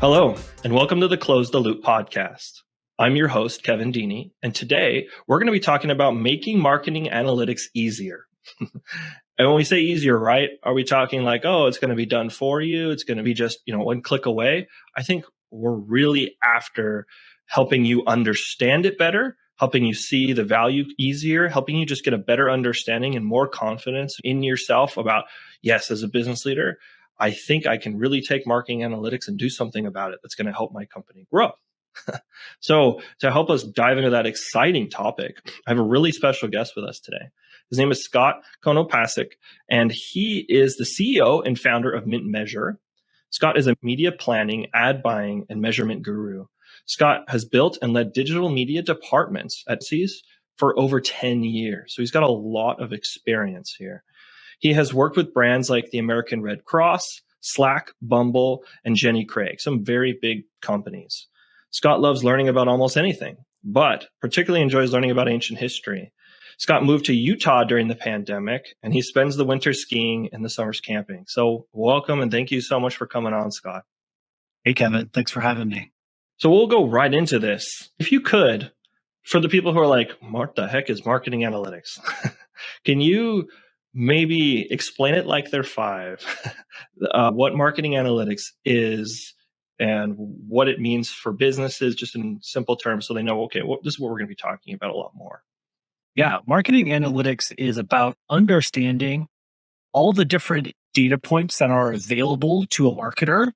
Hello, and welcome to the Close the Loop podcast. I'm your host, Kevin Dieny, and today we're going to be talking about making marketing analytics easier. And when we say easier, right, are we talking like, oh, it's going to be done for you? It's going to be just, one click away? I think we're really after helping you understand it better, helping you see the value easier, helping you just get a better understanding and more confidence in yourself about, yes, as a business leader, I think I can really take marketing analytics and do something about it that's going to help my company grow. So to help us dive into that exciting topic, I have a really special guest with us today. His name is Scott Konopasek, and he is the CEO and founder of Mint Measure. Scott is a media planning, ad buying, and measurement guru. Scott has built and led digital media departments at C's for over 10 years. So he's got a lot of experience here. He has worked with brands like the American Red Cross, Slack, Bumble, and Jenny Craig, some very big companies. Scott loves learning about almost anything, but particularly enjoys learning about ancient history. Scott moved to Utah during the pandemic, and he spends the winter skiing and the summers camping. So welcome, and thank you so much for coming on, Scott. Hey, Kevin. Thanks for having me. So we'll go right into this. If you could, for the people who are like, what the heck is marketing analytics? Can you maybe explain it like they're five, what marketing analytics is and what it means for businesses, just in simple terms, so they know, okay, this is what we're going to be talking about a lot more. Yeah, marketing analytics is about understanding all the different data points that are available to a marketer.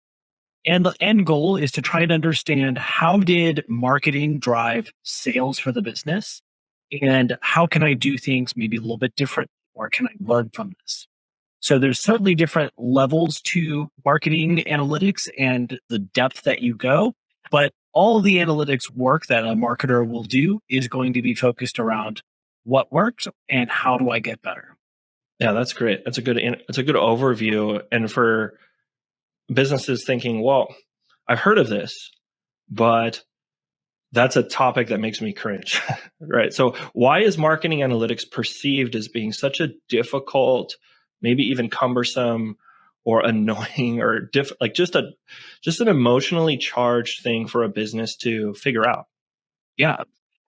And the end goal is to try and understand, how did marketing drive sales for the business? And how can I do things maybe a little bit different? Or can I learn from this? So there's certainly different levels to marketing analytics and the depth that you go, but all of the analytics work that a marketer will do is going to be focused around what works and how do I get better. Yeah, that's great. That's a good overview. And for businesses thinking, well, I've heard of this, but that's a topic that makes me cringe, right? So why is marketing analytics perceived as being such a difficult, maybe even cumbersome or annoying or just an emotionally charged thing for a business to figure out? Yeah.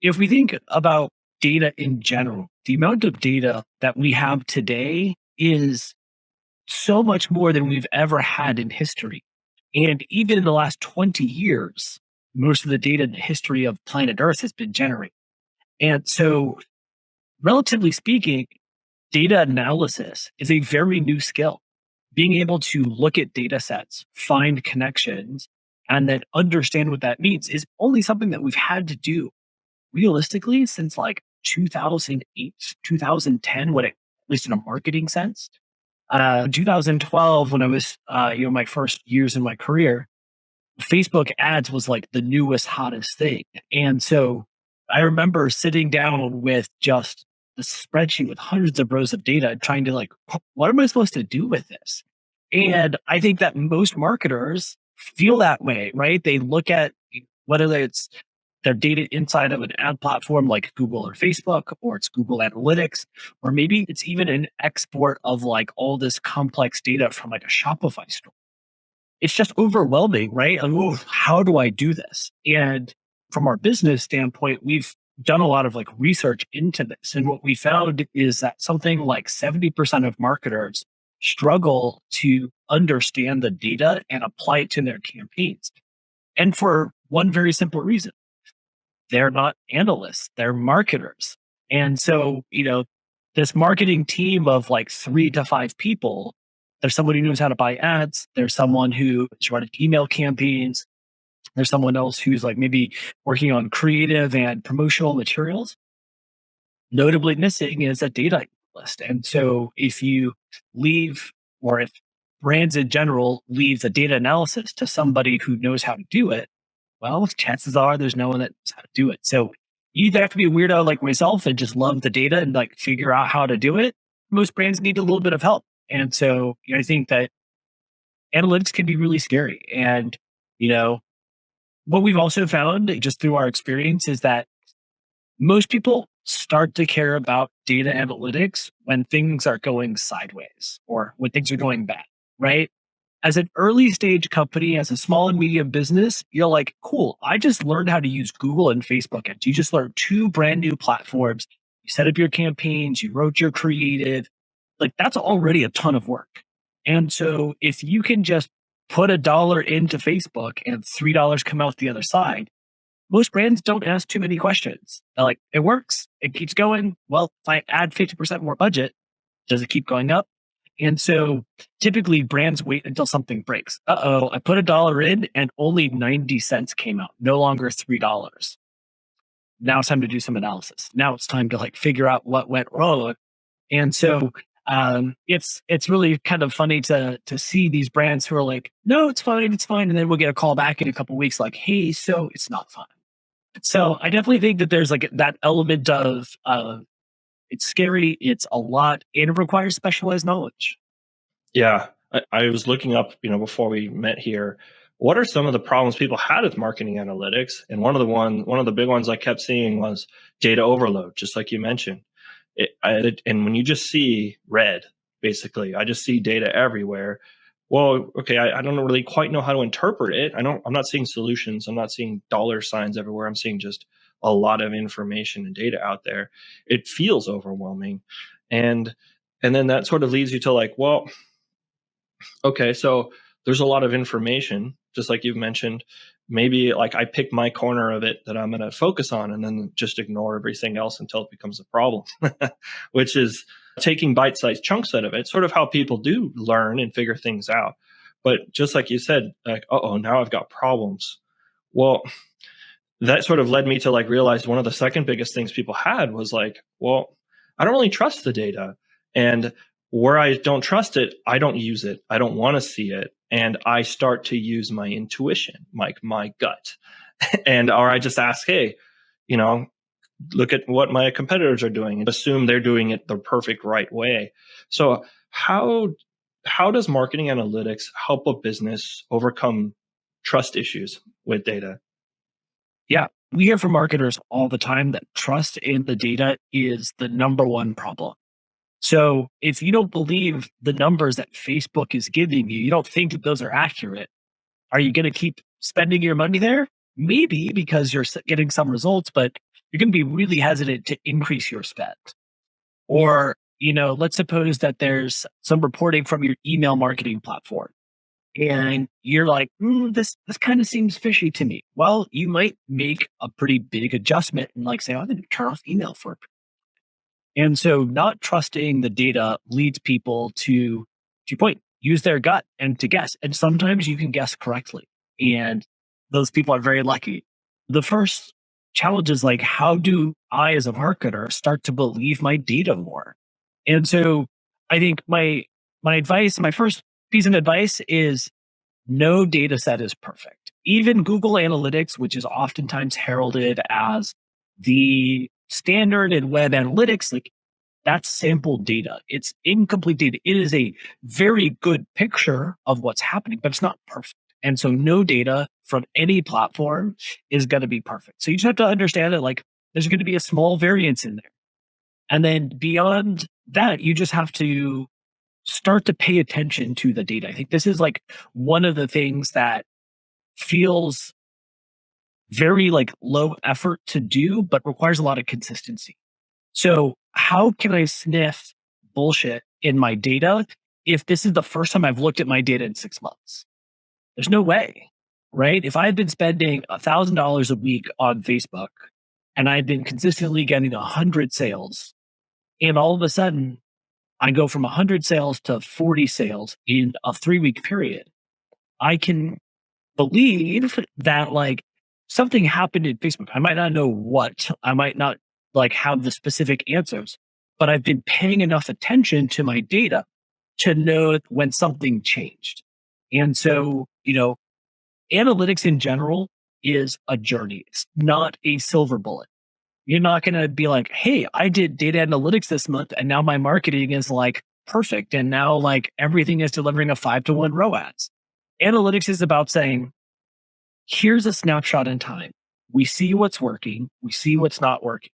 If we think about data in general, the amount of data that we have today is so much more than we've ever had in history. And even in the last 20 years, most of the data in the history of planet Earth has been generated. And so, relatively speaking, data analysis is a very new skill. Being able to look at data sets, find connections, and then understand what that means is only something that we've had to do realistically since like 2008, 2010, at least in a marketing sense. 2012, when I was, my first years in my career, Facebook ads was like the newest, hottest thing. And so I remember sitting down with just the spreadsheet with hundreds of rows of data and trying to what am I supposed to do with this? And I think that most marketers feel that way, right? They look at whether it's their data inside of an ad platform like Google or Facebook, or it's Google Analytics, or maybe it's even an export of like all this complex data from like a Shopify store. It's just overwhelming, right? Like, oh, how do I do this? And from our business standpoint, we've done a lot of like research into this. And what we found is that something like 70% of marketers struggle to understand the data and apply it to their campaigns. And for one very simple reason: they're not analysts, they're marketers. And so, this marketing team of like 3 to 5 people, there's someone who knows how to buy ads, there's someone who is running email campaigns, there's someone else who's like maybe working on creative and promotional materials. Notably missing is a data analyst. And so if you leave, or if brands in general leave the data analysis to somebody who knows how to do it, well, chances are there's no one that knows how to do it. So you either have to be a weirdo like myself and just love the data and like figure out how to do it. Most brands need a little bit of help. And so I think that analytics can be really scary. And, what we've also found just through our experience is that most people start to care about data analytics when things are going sideways or when things are going bad, right? as an early stage company, as a small and medium business, you're like, cool, I just learned how to use Google and Facebook ads. You just learned two brand new platforms. You set up your campaigns, you wrote your creative. Like that's already a ton of work. And so if you can just put $1 into Facebook and $3 come out the other side, most brands don't ask too many questions. They're like, it works, it keeps going. Well, if I add 50% more budget, does it keep going up? And so typically brands wait until something breaks. I put $1 in and only 90 cents came out, no longer $3. Now it's time to do some analysis. Now it's time to like figure out what went wrong. And so it's really kind of funny to see these brands who are like, no, it's fine. And then we'll get a call back in a couple of weeks like, hey, so it's not fine. So I definitely think that there's like that element of it's scary, it's a lot, and it requires specialized knowledge. Yeah, I was looking up, before we met here, what are some of the problems people had with marketing analytics? And one of the big ones I kept seeing was data overload, just like you mentioned. And when you just see red, basically, I just see data everywhere. Well, okay, I don't really quite know how to interpret it. I'm not seeing solutions. I'm not seeing dollar signs everywhere. I'm seeing just a lot of information and data out there. It feels overwhelming. And then that sort of leads you to like, well, okay, so there's a lot of information, just like you've mentioned. Maybe like I pick my corner of it that I'm going to focus on and then just ignore everything else until it becomes a problem, which is taking bite sized chunks out of it, sort of how people do learn and figure things out. But just like you said, like, oh, now I've got problems. Well, that sort of led me to like realize one of the second biggest things people had was like, well, I don't really trust the data. And where I don't trust it, I don't use it. I don't want to see it. And I start to use my intuition, like my gut. Or I just ask, hey, look at what my competitors are doing and assume they're doing it the perfect right way. So how does marketing analytics help a business overcome trust issues with data? Yeah. We hear from marketers all the time that trust in the data is the number one problem. So if you don't believe the numbers that Facebook is giving you, you don't think that those are accurate, are you going to keep spending your money there? Maybe because you're getting some results, but you're going to be really hesitant to increase your spend. Or, let's suppose that there's some reporting from your email marketing platform and you're like, this kind of seems fishy to me. Well, you might make a pretty big adjustment and like say, I'm going to turn off email for. And so not trusting the data leads people to your point, use their gut and to guess. And sometimes you can guess correctly. And those people are very lucky. The first challenge is like, how do I as a marketer start to believe my data more? And so I think my advice, my first piece of advice is no data set is perfect. Even Google Analytics, which is oftentimes heralded as the standard in web analytics, like that's sample data. It's incomplete data. It is a very good picture of what's happening, but it's not perfect. And so no data from any platform is going to be perfect. So you just have to understand that like there's going to be a small variance in there. And then beyond that, you just have to start to pay attention to the data. I think this is like one of the things that feels very like low effort to do, but requires a lot of consistency. So how can I sniff bullshit in my data if this is the first time I've looked at my data in 6 months? There's no way, right? If I had been spending $1,000 a week on Facebook and I'd been consistently getting 100 sales, and all of a sudden I go from 100 sales to 40 sales in a 3-week period, I can believe that like something happened in Facebook. I might not know what, I might not like have the specific answers, but I've been paying enough attention to my data to know when something changed. And so, analytics in general is a journey. It's not a silver bullet. You're not going to be like, hey, I did data analytics this month and now my marketing is like perfect. And now like everything is delivering a 5-to-1 ROAS. Analytics is about saying, here's a snapshot in time. We see what's working. We see what's not working.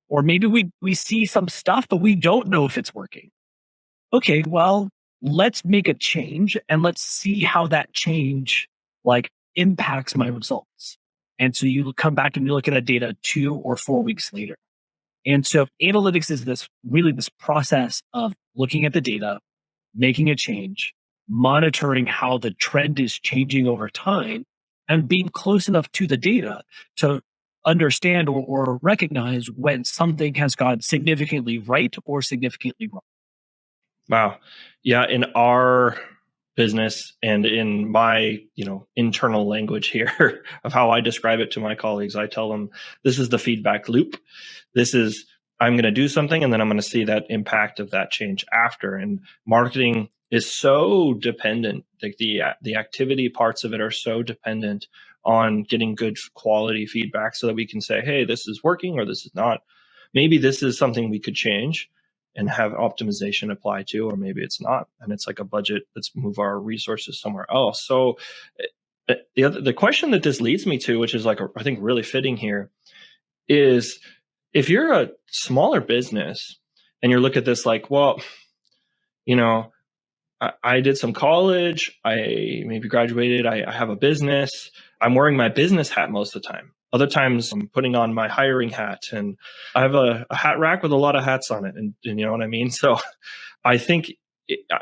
Or maybe we see some stuff, but we don't know if it's working. Okay, well, let's make a change and let's see how that change like impacts my results. And so you come back and you look at that data 2 or 4 weeks later. And so analytics is this process of looking at the data, making a change, monitoring how the trend is changing over time, and being close enough to the data to understand or recognize when something has gone significantly right or significantly wrong. Wow. Yeah, in our business and in my, internal language here of how I describe it to my colleagues, I tell them this is the feedback loop. This is I'm going to do something and then I'm going to see that impact of that change after. And marketing is so dependent, like the activity parts of it are so dependent on getting good quality feedback so that we can say, hey, this is working or this is not. Maybe this is something we could change and have optimization apply to, or maybe it's not. And it's like a budget, let's move our resources somewhere else. So the question that this leads me to, which is like, I think really fitting here, is if you're a smaller business and you look at this like, well, I did some college, I maybe graduated, I have a business, I'm wearing my business hat most of the time. Other times I'm putting on my hiring hat, and I have a hat rack with a lot of hats on it. And you know what I mean? So I think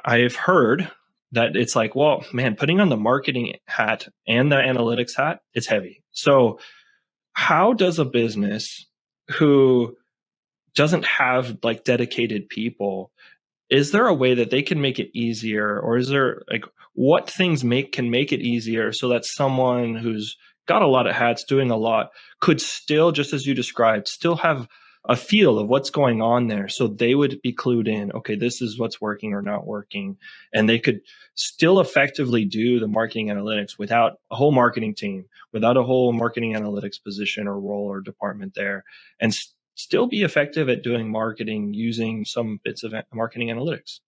I've heard that it's like, well, man, putting on the marketing hat and the analytics hat, it's heavy. So how does a business who doesn't have like dedicated people, is there a way that they can make it easier, or is there like what things can make it easier so that someone who's got a lot of hats doing a lot could still, just as you described, still have a feel of what's going on there, so they would be clued in, okay, this is what's working or not working, and they could still effectively do the marketing analytics without a whole marketing team, without a whole marketing analytics position or role or department there, and still be effective at doing marketing using some bits of marketing analytics?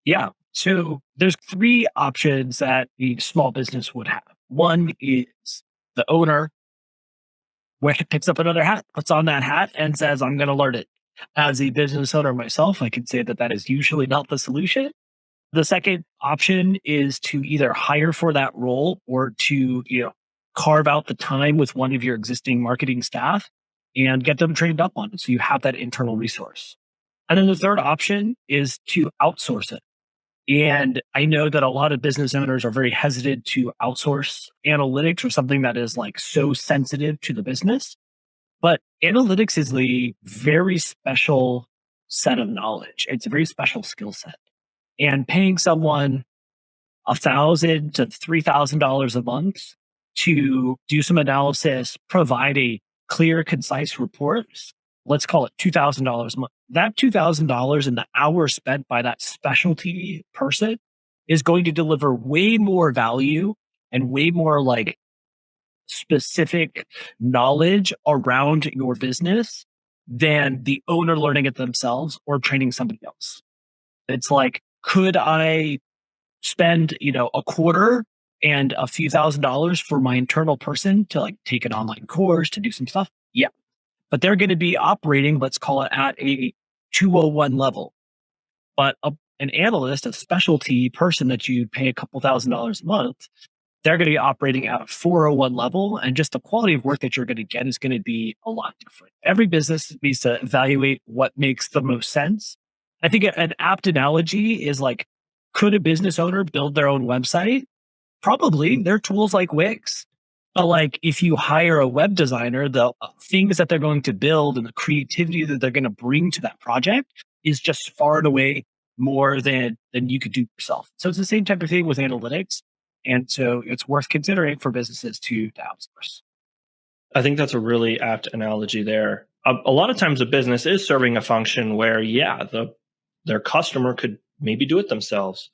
Yeah. So there's three options that the small business would have. One is the owner picks up another hat, puts on that hat, and says, I'm going to learn it. As a business owner myself, I can say that that is usually not the solution. The second option is to either hire for that role or to, carve out the time with one of your existing marketing staff and get them trained up on it. So you have that internal resource. And then the third option is to outsource it. And I know that a lot of business owners are very hesitant to outsource analytics or something that is like so sensitive to the business. But analytics is a very special set of knowledge. It's a very special skill set. And paying someone $1,000 to $3,000 a month to do some analysis, provide a clear, concise report, let's call it $2,000 a month. That $2,000 and the hours spent by that specialty person is going to deliver way more value and way more like specific knowledge around your business than the owner learning it themselves or training somebody else. It's like, could I spend, a quarter and a few $1,000s for my internal person to like take an online course to do some stuff? Yeah. But they're going to be operating, let's call it at a 201 level. But an analyst, a specialty person that you pay a couple $1,000s a month, they're going to be operating at a 401 level. And just the quality of work that you're going to get is going to be a lot different. Every business needs to evaluate what makes the most sense. I think an apt analogy is like, could a business owner build their own website? Probably. There are tools like Wix. But like if you hire a web designer, the things that they're going to build and the creativity that they're going to bring to that project is just far and away more than you could do yourself. So it's the same type of thing with analytics. And so it's worth considering for businesses to outsource. I think that's a really apt analogy there. A lot of times a business is serving a function where, their customer could maybe do it themselves.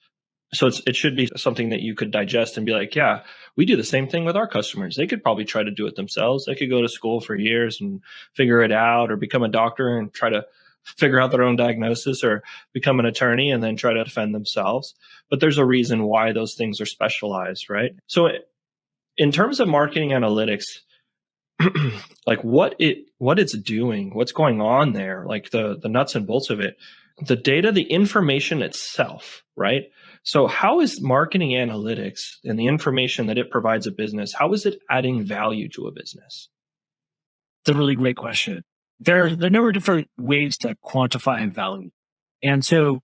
So it should be something that you could digest and be like, yeah, we do the same thing with our customers. They could probably try to do it themselves. They could go to school for years and figure it out, or become a doctor and try to figure out their own diagnosis, or become an attorney and then try to defend themselves. But there's a reason why those things are specialized, right? So in terms of marketing analytics, like what it's doing, what's going on there, like the nuts and bolts of it, the data, the information itself, right? So how is marketing analytics and the information that it provides a business, how is it adding value to a business? It's a really great question. There are a number of different ways to quantify value. And so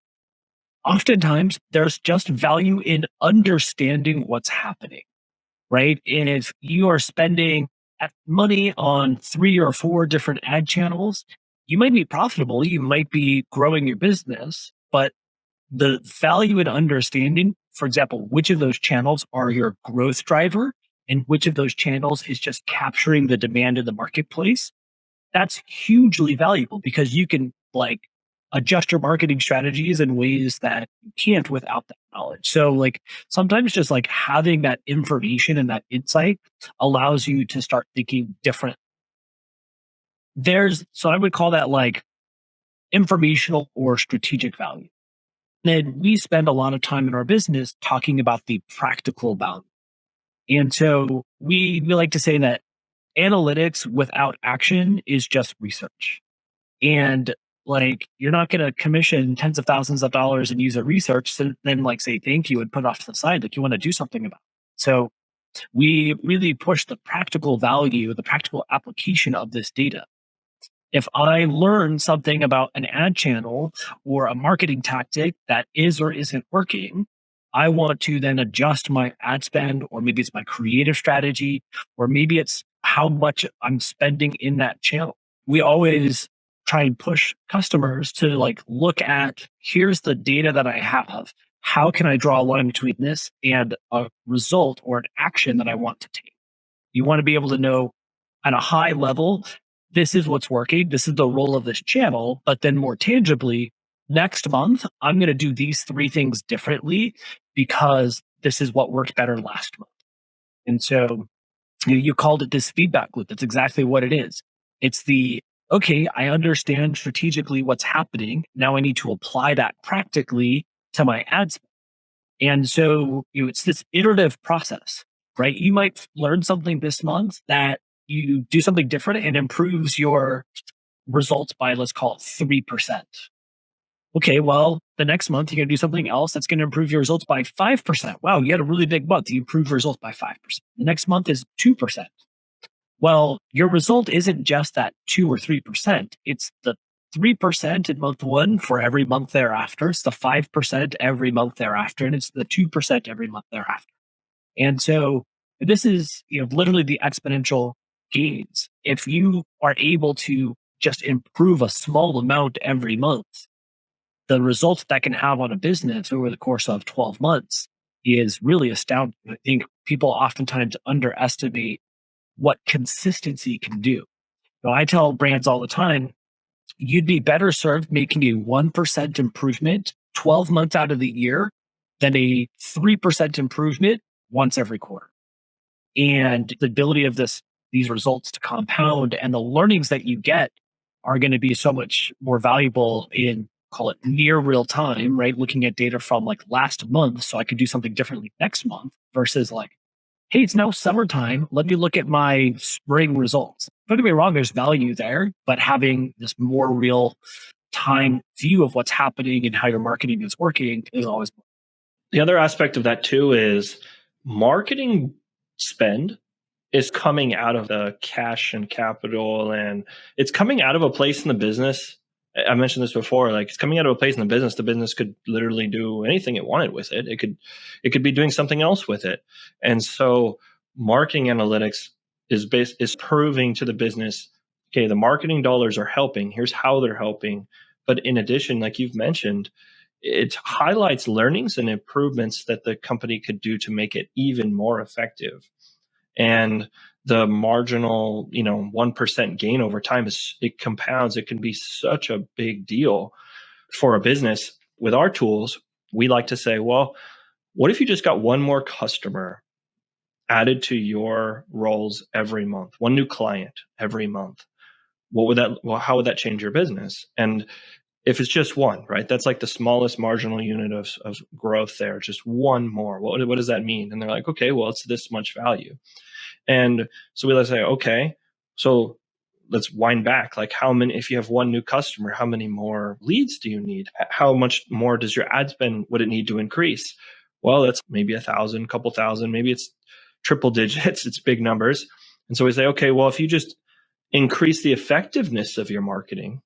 oftentimes there's just value in understanding what's happening, right? And if you are spending money on 3 or 4 different ad channels, you might be profitable, you might be growing your business, but the value in understanding, for example, which of those channels are your growth driver and which of those channels is just capturing the demand in the marketplace, that's hugely valuable because you can like adjust your marketing strategies in ways that you can't without that knowledge. So like sometimes just like having that information and that insight allows you to start thinking different. So I would call that like informational or strategic value. And we spend a lot of time in our business talking about the practical value. And so we like to say that analytics without action is just research. And like you're not going to commission tens of thousands of dollars and use a research and then like say thank you and put it off to the side. Like you want to do something about it. So we really push the practical value, the practical application of this data. If I learn something about an ad channel or a marketing tactic that is or isn't working, I want to then adjust my ad spend, or maybe it's my creative strategy, or maybe it's how much I'm spending in that channel. We always try and push customers to like look at here's the data that I have. How can I draw a line between this and a result or an action that I want to take? You want to be able to know at a high level, this is what's working. This is the role of this channel. But then more tangibly, next month, I'm going to do these 3 things differently because this is what worked better last month. And so you called it this feedback loop. That's exactly what it is. It's okay, I understand strategically what's happening. Now I need to apply that practically to my ad spend. And so it's this iterative process, right? You might learn something this month that you do something different and improves your results by, let's call it 3%. Okay, well, the next month you're going to do something else that's going to improve your results by 5%. Wow, you had a really big month. You improved your results by 5%. The next month is 2%. Well, your result isn't just that 2 or 3%. It's the 3% in month 1 for every month thereafter. It's the 5% every month thereafter. And it's the 2% every month thereafter. And so this is literally the exponential gains. If you are able to just improve a small amount every month, the results that can have on a business over the course of 12 months is really astounding. I think people oftentimes underestimate what consistency can do. So I tell brands all the time, you'd be better served making a 1% improvement 12 months out of the year than a 3% improvement once every quarter. And the ability of these results to compound and the learnings that you get are going to be so much more valuable in, call it near real time, right? Looking at data from like last month, so I could do something differently next month versus like, hey, it's now summertime. Let me look at my spring results. Don't get me wrong, there's value there, but having this more real time view of what's happening and how your marketing is working is always. The other aspect of that too is marketing spend is coming out of the cash and capital, and it's coming out of a place in the business. I mentioned this before, like it's coming out of a place in the business. The business could literally do anything it wanted with it. It could be doing something else with it. And so marketing analytics is proving to the business, okay, the marketing dollars are helping. Here's how they're helping. But in addition, like you've mentioned, it highlights learnings and improvements that the company could do to make it even more effective. And the marginal, 1% gain over time it compounds. It can be such a big deal for a business. With our tools, we like to say, well, what if you just got one more customer added to your roles every month, one new client every month? How would that change your business? And if it's just one, right, that's like the smallest marginal unit of growth there, just one more. What does that mean? And they're like, okay, well, it's this much value. And so we let's say, okay, So let's wind back. Like how many, if you have one new customer, how many more leads do you need? How much more does your ad spend, would it need to increase? Well, it's maybe 1,000, couple thousand, maybe it's triple digits, it's big numbers. And so we say, okay, well, if you just increase the effectiveness of your marketing,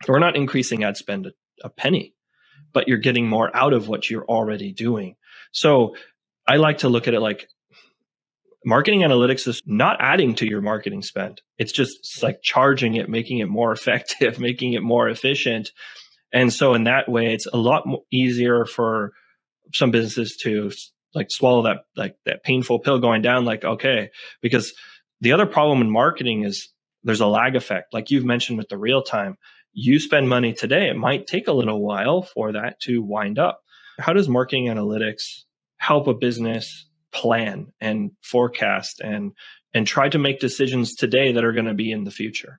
we're not increasing ad spend a penny, but you're getting more out of what you're already doing. So I like to look at it like marketing analytics is not adding to your marketing spend. It's like charging it, making it more effective, making it more efficient. And so in that way, it's a lot easier for some businesses to like swallow that painful pill going down, like, okay, because the other problem in marketing is there's a lag effect. Like you've mentioned with the real time, you spend money today, it might take a little while for that to wind up. How does marketing analytics help a business plan and forecast and try to make decisions today that are going to be in the future?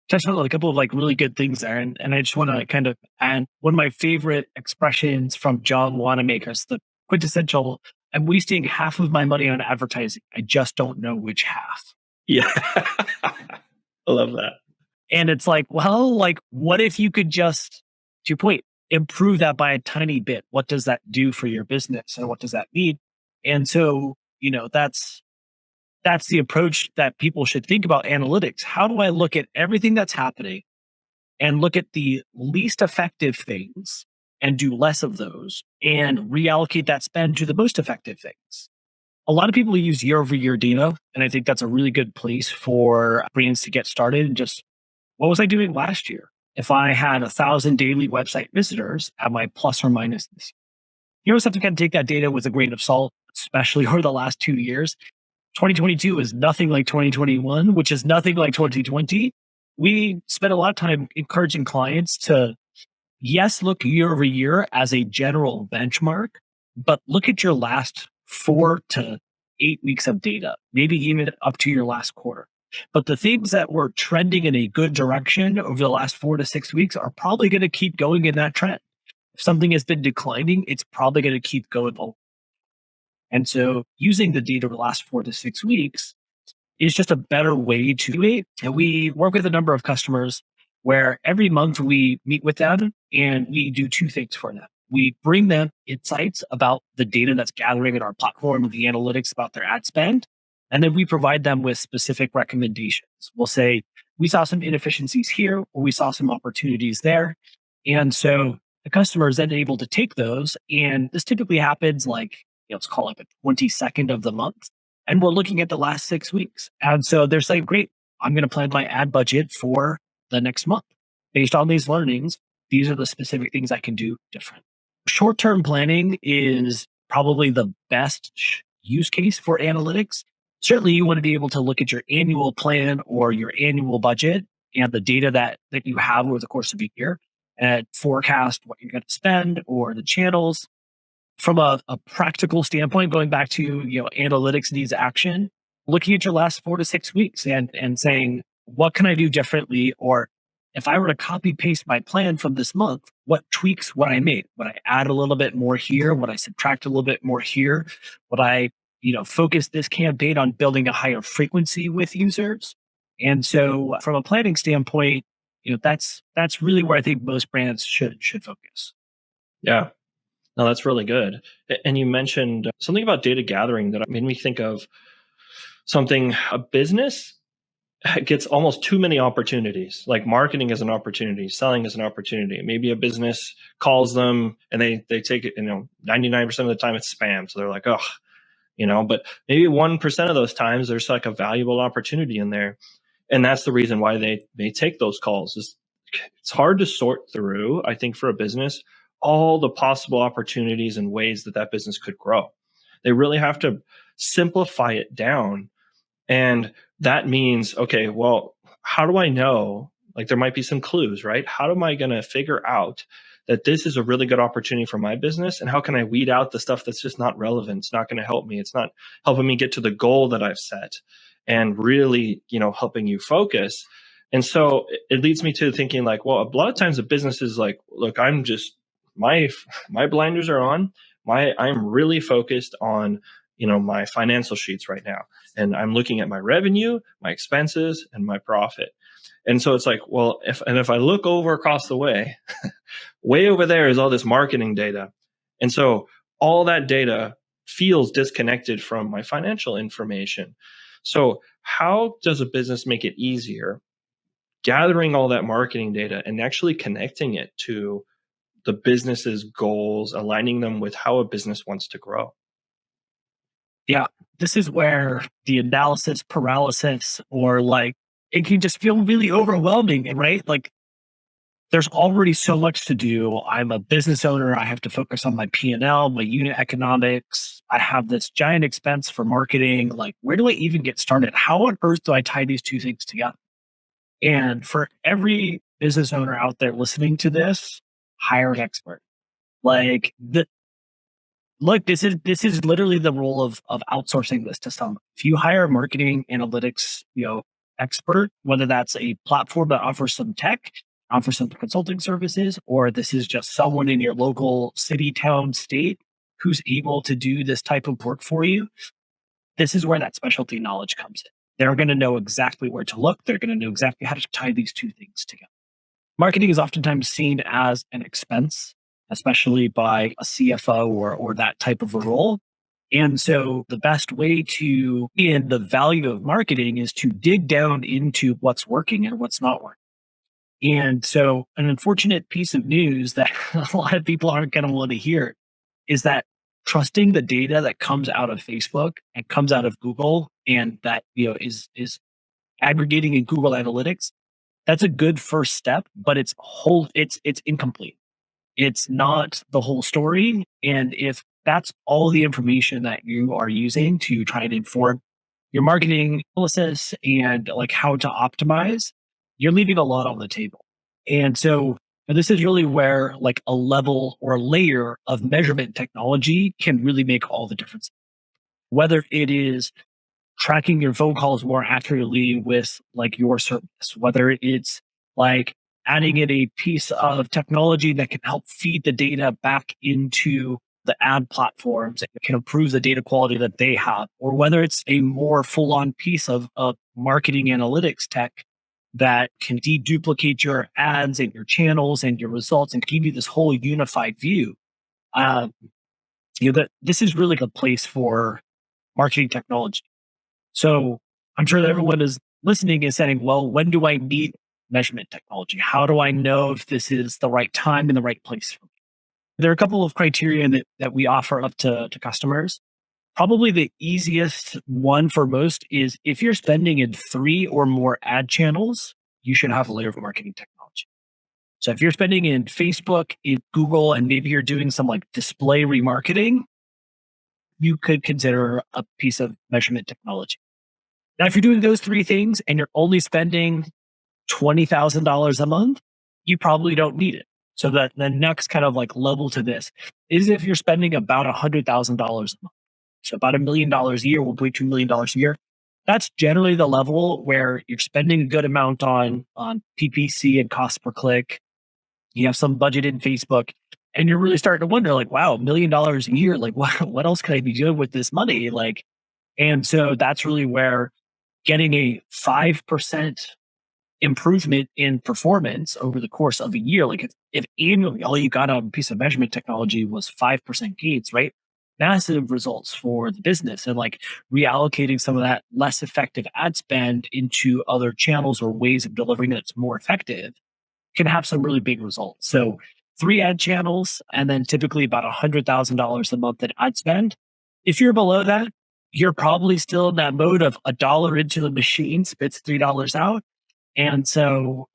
Touched on a couple of like really good things there. And I just want to kind of add one of my favorite expressions from John Wanamaker's, the quintessential, I'm wasting half of my money on advertising. I just don't know which half. Yeah. I love that. And it's like, well, like, what if you could just, to your point, improve that by a tiny bit? What does that do for your business? And what does that mean? And so, that's the approach that people should think about analytics. How do I look at everything that's happening and look at the least effective things and do less of those and reallocate that spend to the most effective things? A lot of people use year over year data, and I think that's a really good place for brands to get started. And just what was I doing last year? If I had 1,000 daily website visitors, am I plus or minus this? You always have to kind of take that data with a grain of salt, especially over the last 2 years. 2022 is nothing like 2021, which is nothing like 2020. We spent a lot of time encouraging clients to, yes, look year over year as a general benchmark, but look at your last 4 to 8 weeks of data, maybe even up to your last quarter. But the things that were trending in a good direction over the last 4 to 6 weeks are probably going to keep going in that trend. If something has been declining, it's probably going to keep going. And so using the data over the last 4 to 6 weeks is just a better way to do it. And we work with a number of customers where every month we meet with them and we do two things for them. We bring them insights about the data that's gathering in our platform, the analytics about their ad spend, and then we provide them with specific recommendations. We'll say, we saw some inefficiencies here, or we saw some opportunities there. And so the customer is then able to take those. And this typically happens like, let's call it the 22nd of the month. And we're looking at the last 6 weeks. And so they're saying, great, I'm going to plan my ad budget for the next month. Based on these learnings, these are the specific things I can do different. Short-term planning is probably the best use case for analytics. Certainly, you want to be able to look at your annual plan or your annual budget and the data that you have over the course of a year and forecast what you're going to spend or the channels. From a practical standpoint, going back to analytics needs action, looking at your last 4 to 6 weeks and saying, what can I do differently? Or if I were to copy paste my plan from this month, what tweaks would I make? Would I add a little bit more here? Would I subtract a little bit more here? Would I focus this campaign on building a higher frequency with users? And so from a planning standpoint, that's really where I think most brands should focus. Yeah. No, that's really good. And you mentioned something about data gathering that made me think of something. A business gets almost too many opportunities. Like marketing is an opportunity, selling is an opportunity. Maybe a business calls them and they take it, 99% of the time it's spam. So they're like, oh, but maybe 1% of those times there's like a valuable opportunity in there. And that's the reason why they take those calls. It's hard to sort through, I think, for a business, all the possible opportunities and ways that business could grow. They really have to simplify it down. And that means, okay, well, how do I know? Like there might be some clues, right? How am I going to figure out that this is a really good opportunity for my business? And how can I weed out the stuff that's just not relevant? It's not going to help me. It's not helping me get to the goal that I've set and really, helping you focus. And so it leads me to thinking like, well, a lot of times a business is like, look, I'm just, my blinders are on. I'm really focused on my financial sheets right now, and I'm looking at my revenue, my expenses, and my profit. And so it's like, well, if I look over across the way, way over there is all this marketing data. And so all that data feels disconnected from my financial information. So how does a business make it easier gathering all that marketing data and actually connecting it to the business's goals, aligning them with how a business wants to grow? Yeah. This is where the analysis paralysis, or like, it can just feel really overwhelming, right? Like, there's already so much to do. I'm a business owner. I have to focus on my P&L, my unit economics. I have this giant expense for marketing. Like, where do I even get started? How on earth do I tie these two things together? And for every business owner out there listening to this, hire an expert. Like, look, this is literally the role of outsourcing this to someone. If you hire a marketing analytics, expert, whether that's a platform that offers some tech, offers some consulting services, or this is just someone in your local city, town, state who's able to do this type of work for you, this is where that specialty knowledge comes in. They're going to know exactly where to look. They're going to know exactly how to tie these two things together. Marketing is oftentimes seen as an expense, especially by a CFO or that type of a role. And so the best way to in the value of marketing is to dig down into what's working and what's not working. And so an unfortunate piece of news that a lot of people aren't going to want to hear is that trusting the data that comes out of Facebook and comes out of Google, and that is aggregating in Google Analytics, that's a good first step, but it's incomplete. It's not the whole story. And if that's all the information that you are using to try and inform your marketing analysis and like how to optimize, you're leaving a lot on the table. And so this is really where like a level or a layer of measurement technology can really make all the difference. Whether it is tracking your phone calls more accurately with like your service, whether it's like adding in a piece of technology that can help feed the data back into the ad platforms and can improve the data quality that they have, or whether it's a more full on piece of marketing analytics tech that can deduplicate your ads and your channels and your results and give you this whole unified view. Uh, that this is really a place for marketing technology. So I'm sure that everyone is listening is saying, well, when do I need measurement technology? How do I know if this is the right time and the right place for me? There are a couple of criteria that we offer up to customers. Probably the easiest one for most is if you're spending in 3 or more ad channels, you should have a layer of marketing technology. So if you're spending in Facebook, in Google, and maybe you're doing some like display remarketing, you could consider a piece of measurement technology. Now, if you're doing those 3 things and you're only spending $20,000 a month, you probably don't need it. So that the next kind of like level to this is if you're spending about $100,000 a month, so about $1 million a year, $1.2 million a year. That's generally the level where you're spending a good amount on PPC and cost per click. You have some budget in Facebook, and you're really starting to wonder, like, wow, $1 million a year, like what else could I be doing with this money? Like, and so that's really where getting a 5% improvement in performance over the course of a year, like if annually all you got on a piece of measurement technology was 5% gains, right? Massive results for the business, and like reallocating some of that less effective ad spend into other channels or ways of delivering that's more effective can have some really big results. So 3 ad channels and then typically about $100,000 a month in ad spend. If you're below that, you're probably still in that mode of $1 into the machine spits $3 out. And so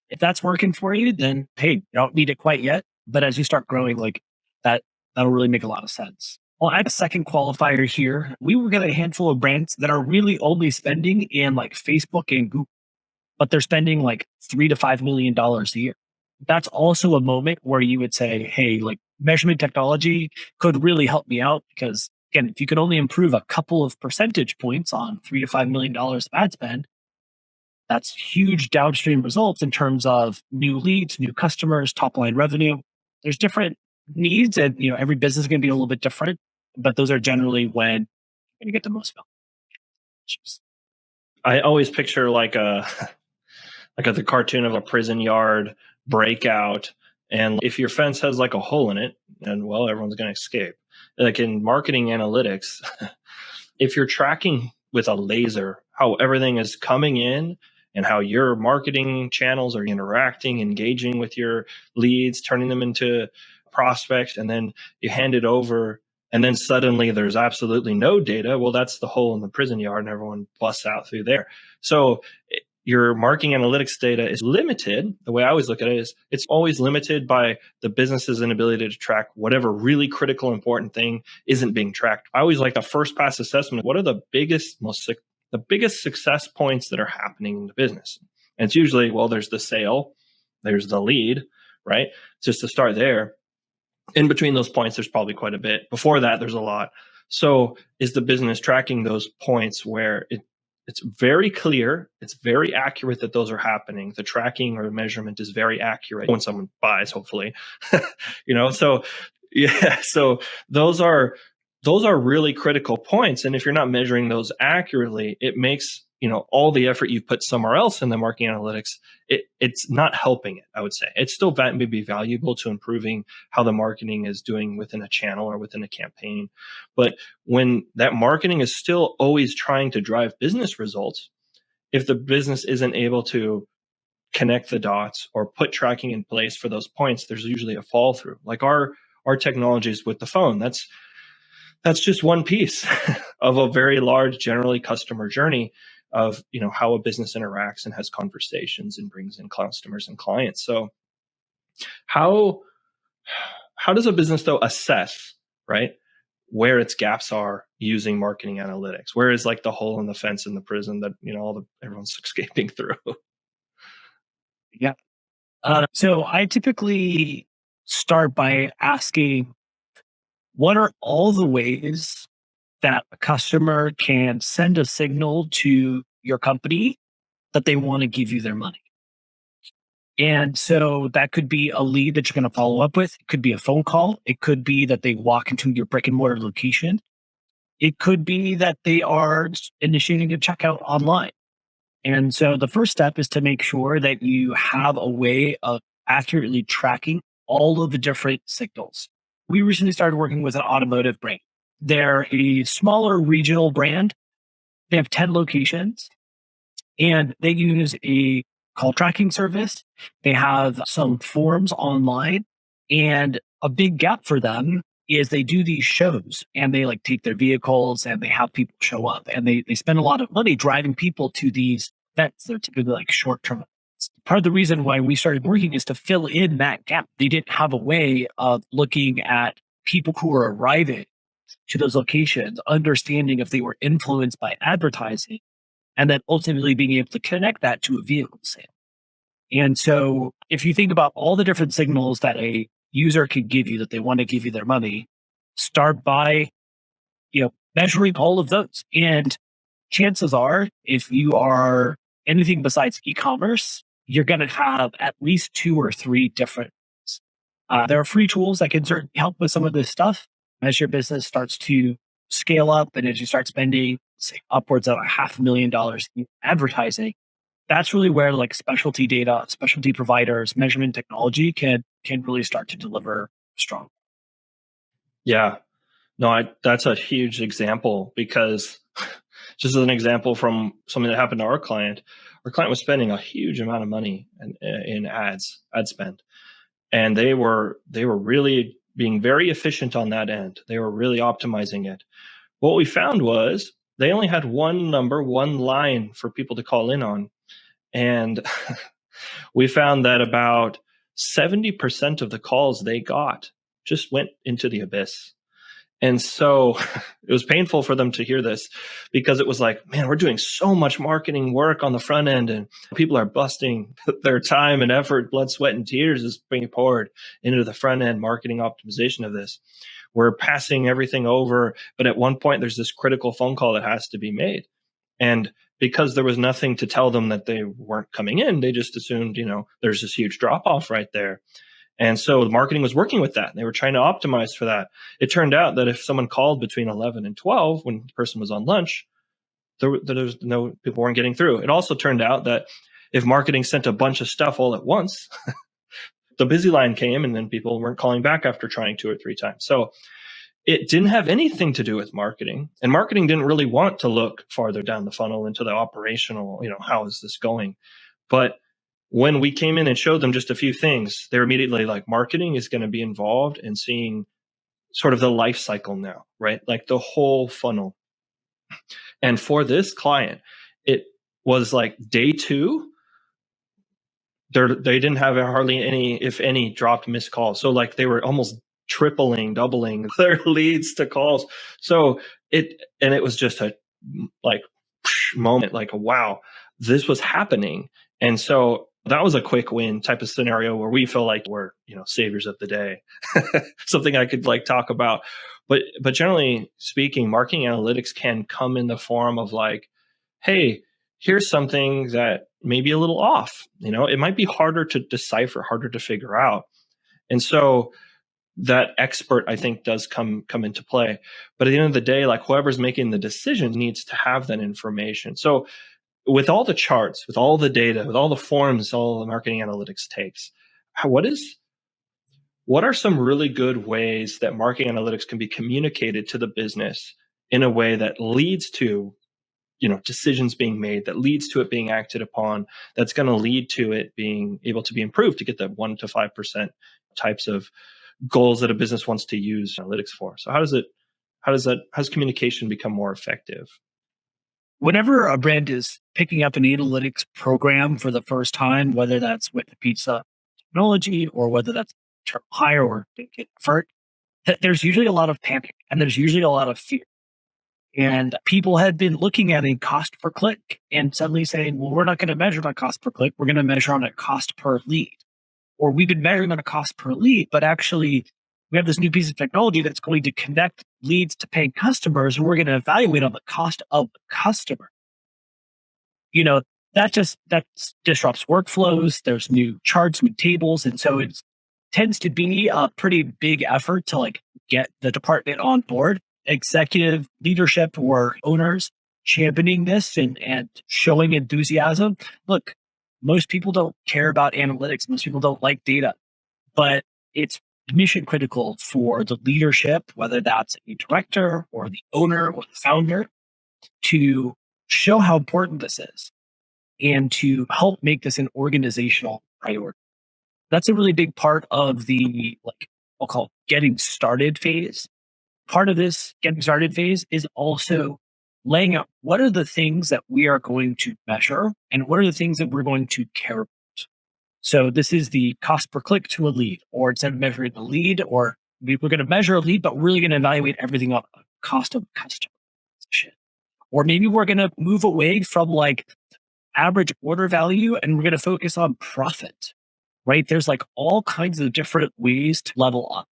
if that's working for you, then hey, you don't need it quite yet. But as you start growing, like that'll really make a lot of sense. Well, I have a second qualifier here. We will get a handful of brands that are really only spending in like Facebook and Google, but they're spending like $3 to $5 million a year. That's also a moment where you would say, hey, like measurement technology could really help me out, because again, if you could only improve a couple of percentage points on $3 to $5 million of ad spend, that's huge downstream results in terms of new leads, new customers, top line revenue. There's different needs, and every business is going to be a little bit different, but those are generally when going to get the most value. I always picture like the cartoon of a prison yard breakout. And if your fence has like a hole in it, and well, everyone's going to escape. Like in marketing analytics, if you're tracking with a laser how everything is coming in and how your marketing channels are interacting, engaging with your leads, turning them into prospects, and then you hand it over, and then suddenly there's absolutely no data, well, that's the hole in the prison yard and everyone busts out through there. So your marketing analytics data is limited. The way I always look at it is it's always limited by the business's inability to track whatever really critical, important thing isn't being tracked. I always like the first pass assessment. What are the biggest success points that are happening in the business? And it's usually, well, there's the sale, there's the lead, right? Just to start there. In between those points, there's probably quite a bit. Before that, there's a lot. So is the business tracking those points where it's very clear, it's very accurate that those are happening. The tracking or measurement is very accurate when someone buys, hopefully. So yeah, so those are really critical points. And if you're not measuring those accurately, it makes all the effort you've put somewhere else in the marketing analytics, it's not helping it, I would say. It's still maybe valuable to improving how the marketing is doing within a channel or within a campaign. But when that marketing is still always trying to drive business results, if the business isn't able to connect the dots or put tracking in place for those points, there's usually a fall through. Like our technologies with the phone, that's just one piece of a very large, generally customer journey of how a business interacts and has conversations and brings in customers and clients. So how does a business though assess, right, where its gaps are using marketing analytics? Where is like the hole in the fence in the prison that everyone's escaping through? Yeah. So I typically start by asking, what are all the ways that a customer can send a signal to your company that they want to give you their money? And so that could be a lead that you're going to follow up with. It could be a phone call. It could be that they walk into your brick and mortar location. It could be that they are initiating a checkout online. And so the first step is to make sure that you have a way of accurately tracking all of the different signals. We recently started working with an automotive brand. They're a smaller regional brand. They have 10 locations and they use a call tracking service. They have some forms online, and a big gap for them is they do these shows and they like take their vehicles and they have people show up, and they spend a lot of money driving people to these events. They're typically like short-term events. Part of the reason why we started working is to fill in that gap. They didn't have a way of looking at people who are arriving to those locations, understanding if they were influenced by advertising, and then ultimately being able to connect that to a vehicle sale. And so if you think about all the different signals that a user could give you that they want to give you their money, start by, measuring all of those. And chances are, if you are anything besides e-commerce, you're going to have at least 2 or 3 different. There are free tools that can certainly help with some of this stuff as your business starts to scale up and as you start spending, say, upwards of $500,000 in advertising. That's really where like specialty data, specialty providers, measurement technology can really start to deliver strong. Yeah, no, that's a huge example, because just as an example from something that happened to our client was spending a huge amount of money in ad spend. And they were really being very efficient on that end. They were really optimizing it. What we found was they only had one number, one line for people to call in on. And we found that about 70% of the calls they got just went into the abyss. And so it was painful for them to hear this, because it was like, man, we're doing so much marketing work on the front end and people are busting their time and effort, blood, sweat, and tears is being poured into the front end marketing optimization of this. We're passing everything over, but at one point there's this critical phone call that has to be made. And because there was nothing to tell them that they weren't coming in, they just assumed, there's this huge drop off right there. And so the marketing was working with that. They were trying to optimize for that. It turned out that if someone called between 11 and 12 when the person was on lunch, there was no, people weren't getting through. It also turned out that if marketing sent a bunch of stuff all at once, the busy line came and then people weren't calling back after trying 2 or 3 times. So it didn't have anything to do with marketing, and marketing didn't really want to look farther down the funnel into the operational, how is this going? But when we came in and showed them just a few things, they're immediately like, marketing is going to be involved in seeing sort of the life cycle now, right? Like the whole funnel. And for this client, it was like day 2, they didn't have hardly any, if any, dropped missed calls. So like they were almost tripling, doubling their leads to calls. So it was just a like moment, like, wow, this was happening. And so that was a quick win type of scenario where we feel like we're, saviors of the day. Something I could like talk about. But generally speaking, marketing analytics can come in the form of like, hey, here's something that may be a little off. It might be harder to decipher, harder to figure out. And so that expert, I think, does come into play. But at the end of the day, like whoever's making the decision needs to have that information. So with all the charts, with all the data, with all the forms, all the marketing analytics takes, what are some really good ways that marketing analytics can be communicated to the business in a way that leads to, decisions being made, that leads to it being acted upon, that's going to lead to it being able to be improved to get that 1 to 5% types of goals that a business wants to use analytics for? So how does communication become more effective? Whenever a brand is picking up an analytics program for the first time, whether that's with the pizza technology or whether that's hire or effort, there's usually a lot of panic and there's usually a lot of fear. And people had been looking at a cost per click and suddenly saying, well, we're not going to measure by cost per click. We're going to measure on a cost per lead. Or we've been measuring on a cost per lead, but actually we have this new piece of technology that's going to connect leads to paying customers, and we're going to evaluate on the cost of the customer. That disrupts workflows. There's new charts, new tables. And so it tends to be a pretty big effort to like get the department on board, executive leadership or owners championing this and showing enthusiasm. Look, most people don't care about analytics. Most people don't like data, but it's mission critical for the leadership, whether that's a director or the owner or the founder, to show how important this is and to help make this an organizational priority. That's a really big part of the, like, I'll call it getting started phase. Part of this getting started phase is also laying out what are the things that we are going to measure and what are the things that we're going to care about. So this is the cost per click to a lead, or instead of measuring the lead, or we're going to measure a lead, but we're really going to evaluate everything on the cost of customer acquisition. Or maybe we're going to move away from like average order value and we're going to focus on profit, right? There's like all kinds of different ways to level up.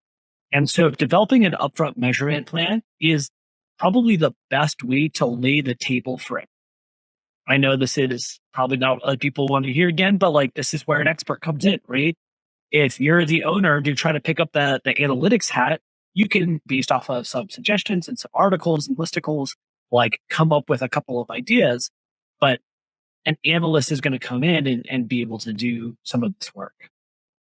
And so developing an upfront measurement plan is probably the best way to lay the table for it. I know this is probably not what people want to hear again, but like this is where an expert comes in, right? If you're the owner and you're trying to pick up the analytics hat, you can, based off of some suggestions and some articles and listicles, like come up with a couple of ideas. But an analyst is going to come in and be able to do some of this work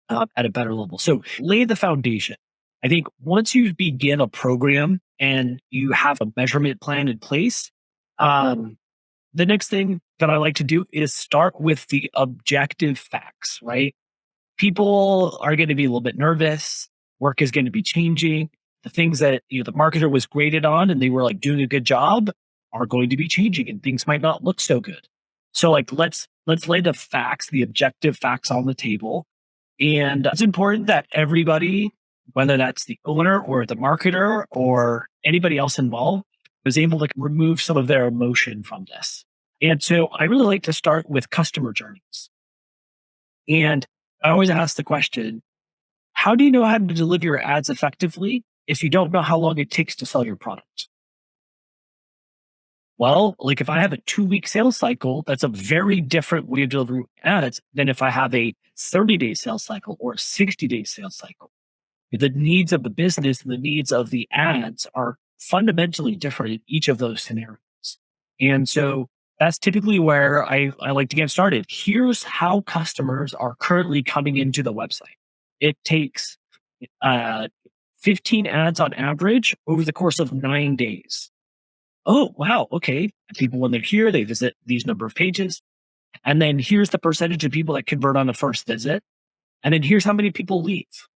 at a better level. So lay the foundation. I think once you begin a program and you have a measurement plan in place, the next thing that I like to do is start with the objective facts, right? People are going to be a little bit nervous. Work is going to be changing. The things that the marketer was graded on and they were like doing a good job are going to be changing and things might not look so good. So like let's lay the facts, the objective facts on the table. And it's important that everybody, whether that's the owner or the marketer or anybody else involved, was able to remove some of their emotion from this. And so I really like to start with customer journeys. And I always ask the question, how do you know how to deliver your ads effectively if you don't know how long it takes to sell your product? Well, like if I have a 2-week sales cycle, that's a very different way of delivering ads than if I have a 30-day sales cycle or a 60-day sales cycle. The needs of the business and the needs of the ads are fundamentally different in each of those scenarios. And so that's typically where I like to get started. Here's how customers are currently coming into the website. It takes uh, 15 ads on average over the course of 9 days. Oh, wow. Okay. People, when they're here, they visit these number of pages. And then here's the percentage of people that convert on the first visit. And then here's how many people leave.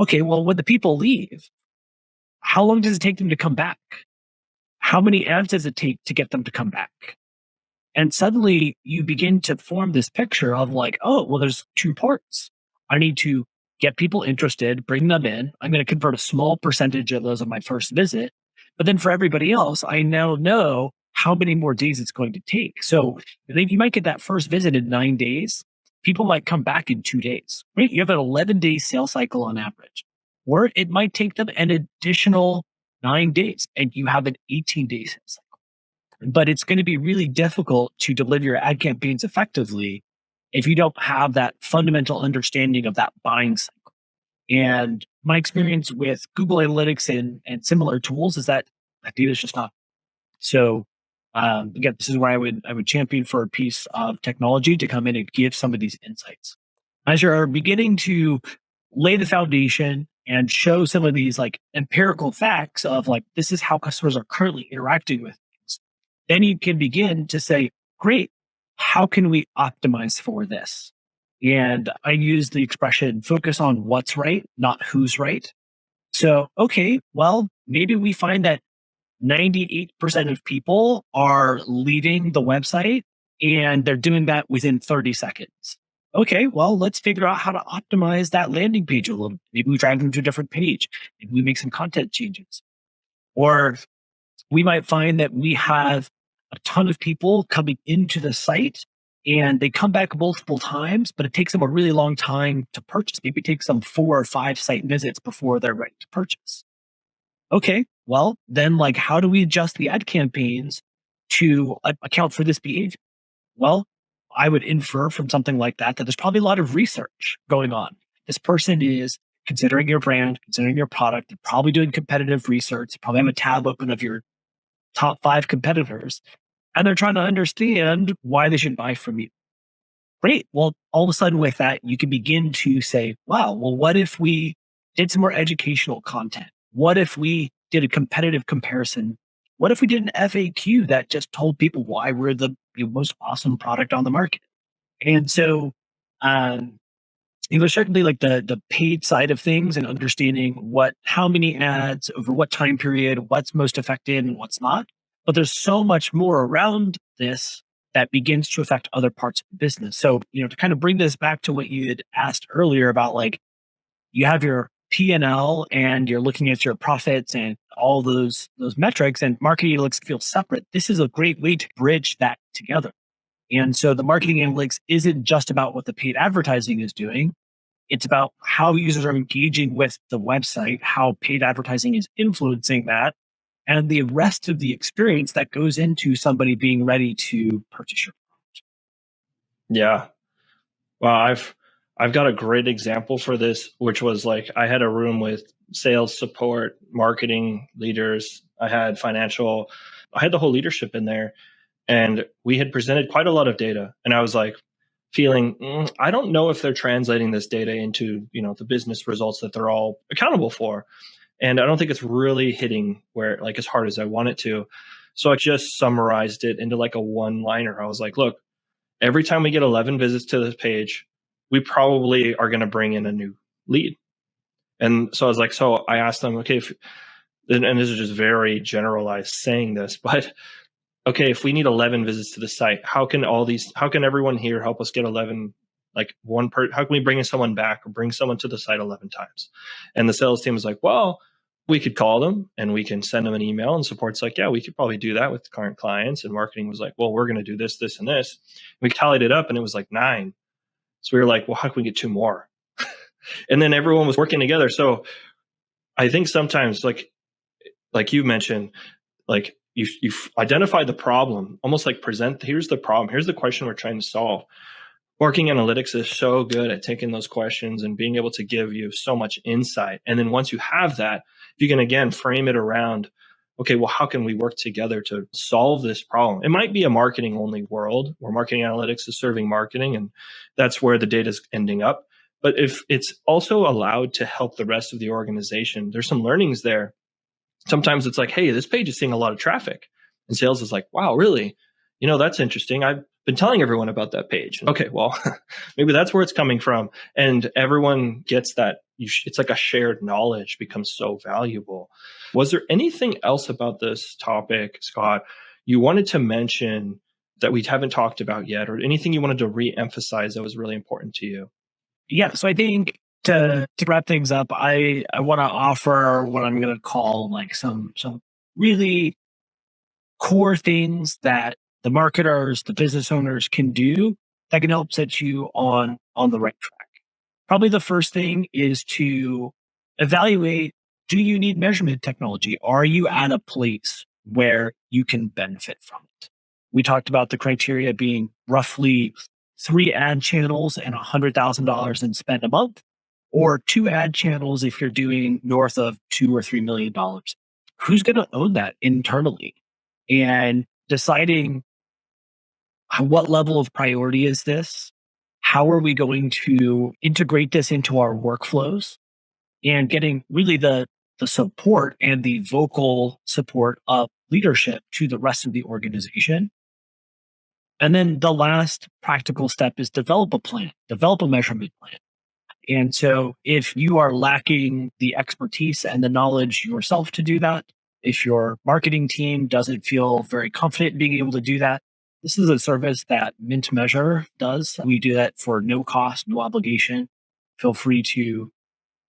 Okay. Well, when the people leave, how long does it take them to come back? How many ads does it take to get them to come back? And suddenly you begin to form this picture of like, oh, well, there's two parts. I need to get people interested, bring them in. I'm going to convert a small percentage of those on my first visit. But then for everybody else, I now know how many more days it's going to take. So if you might get that first visit in 9 days, people might come back in 2 days, right? You have an 11-day sales cycle on average, or it might take them an additional 9 days and you have an 18-day sales cycle. But it's going to be really difficult to deliver your ad campaigns effectively if you don't have that fundamental understanding of that buying cycle. And my experience with Google Analytics and similar tools is that data is just not. So again, this is where I would champion for a piece of technology to come in and give some of these insights. As you're beginning to lay the foundation and show some of these like empirical facts of like this is how customers are currently interacting with things, then you can begin to say, great, how can we optimize for this? And I use the expression focus on what's right, not who's right. So, okay, well, maybe we find that 98% of people are leaving the website and they're doing that within 30 seconds. Okay, well, let's figure out how to optimize that landing page a little. Maybe we drive them to a different page. Maybe we make some content changes. Or we might find that we have a ton of people coming into the site and they come back multiple times, but it takes them a really long time to purchase. Maybe it takes them 4 or 5 site visits before they're ready to purchase. Okay, well, then like, how do we adjust the ad campaigns to account for this behavior? Well, I would infer from something like that that there's probably a lot of research going on. This person is considering your brand, considering your product. They're probably doing competitive research. They probably have a tab open of your top 5 competitors, and they're trying to understand why they should buy from you. Great. Well, all of a sudden with that, you can begin to say, wow, well, what if we did some more educational content? What if we did a competitive comparison? What if we did an FAQ that just told people why we're the most awesome product on the market? And so, um, there's certainly like the paid side of things and understanding how many ads over what time period, what's most effective and what's not. But there's so much more around this that begins to affect other parts of the business. So, to kind of bring this back to what you had asked earlier about like you have your P&L and you're looking at your profits and all those metrics, and marketing analytics feel separate. This is a great way to bridge that together. And so the marketing analytics isn't just about what the paid advertising is doing. It's about how users are engaging with the website, how paid advertising is influencing that, and the rest of the experience that goes into somebody being ready to purchase your product. Yeah. Well, I've got a great example for this, which was like I had a room with sales support, marketing leaders, I had the whole leadership in there, and we had presented quite a lot of data, and I was like feeling, I don't know if they're translating this data into, the business results that they're all accountable for. And I don't think it's really hitting where like as hard as I want it to. So I just summarized it into like a one-liner. I was like, look, every time we get 11 visits to this page, we probably are going to bring in a new lead. And so I was like, so I asked them, okay, and this is just very generalized saying this, but okay, if we need 11 visits to the site, how can everyone here help us get 11, like how can we bring someone back or bring someone to the site 11 times? And the sales team was like, well, we could call them and we can send them an email, and support's like, yeah, we could probably do that with current clients. And marketing was like, well, we're going to do this, this, and this. We tallied it up and it was like 9. So we were like, well, how can we get 2 more? And then everyone was working together. So I think sometimes like you mentioned, like you've identified the problem, almost like here's the problem, here's the question we're trying to solve. Marketing analytics is so good at taking those questions and being able to give you so much insight. And then once you have that, you can again frame it around, okay, well, how can we work together to solve this problem? It might be a marketing only world where marketing analytics is serving marketing and that's where the data is ending up. But if it's also allowed to help the rest of the organization, there's some learnings there. Sometimes it's like, hey, this page is seeing a lot of traffic. And sales is like, wow, really? That's interesting. I've been telling everyone about that page. Okay, well, maybe that's where it's coming from. And everyone gets that. It's like a shared knowledge becomes so valuable. Was there anything else about this topic, Scott, you wanted to mention that we haven't talked about yet, or anything you wanted to re-emphasize that was really important to you? Yeah. So I think to wrap things up, I want to offer what I'm going to call like some really core things that the marketers, the business owners can do that can help set you on the right track. Probably the first thing is to evaluate, do you need measurement technology? Are you at a place where you can benefit from it? We talked about the criteria being roughly 3 ad channels and $100,000 in spend a month, or 2 ad channels if you're doing north of $2 or $3 million. Who's going to own that internally? And deciding what level of priority is this? How are we going to integrate this into our workflows? And getting really the support and the vocal support of leadership to the rest of the organization. And then the last practical step is develop a plan, develop a measurement plan. And so if you are lacking the expertise and the knowledge yourself to do that, if your marketing team doesn't feel very confident in being able to do that, this is a service that Mint Measure does. We do that for no cost, no obligation. Feel free to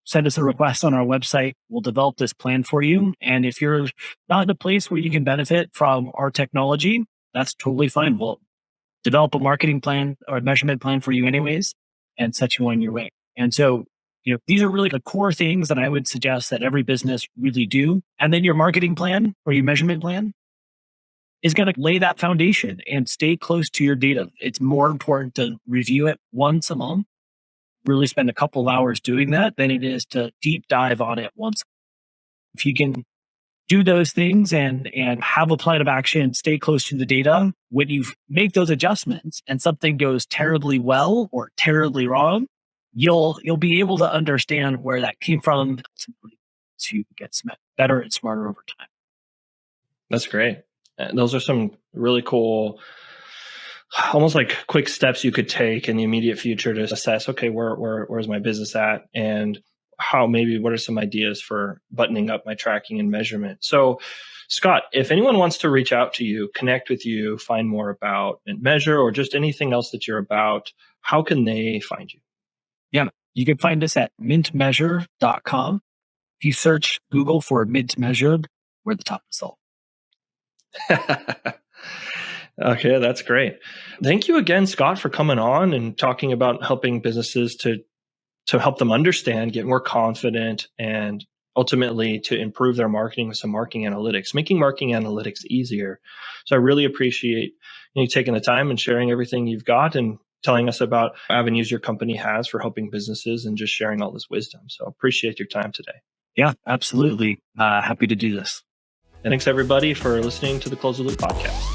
send us a request on our website. We'll develop this plan for you. And if you're not in a place where you can benefit from our technology, that's totally fine. We'll develop a marketing plan or a measurement plan for you anyways and set you on your way. And so, these are really the core things that I would suggest that every business really do. And then your marketing plan or your measurement plan is going to lay that foundation and stay close to your data. It's more important to review it once a month, really spend a couple of hours doing that than it is to deep dive on it once. If you can do those things and have a plan of action, stay close to the data, when you make those adjustments and something goes terribly well or terribly wrong, you'll be able to understand where that came from to get better and smarter over time. That's great. Those are some really cool, almost like quick steps you could take in the immediate future to assess, okay, where's my business at? And what are some ideas for buttoning up my tracking and measurement? So, Scott, if anyone wants to reach out to you, connect with you, find more about Mint Measure or just anything else that you're about, how can they find you? Yeah, you can find us at mintmeasure.com. If you search Google for Mint Measure, we're the top result. Okay, that's great. Thank you again, Scott, for coming on and talking about helping businesses to help them understand, get more confident, and ultimately to improve their marketing with some marketing analytics, making marketing analytics easier. So I really appreciate you taking the time and sharing everything you've got and telling us about avenues your company has for helping businesses and just sharing all this wisdom. So appreciate your time today. Yeah, absolutely. Happy to do this. And thanks everybody for listening to the Close the Loop podcast.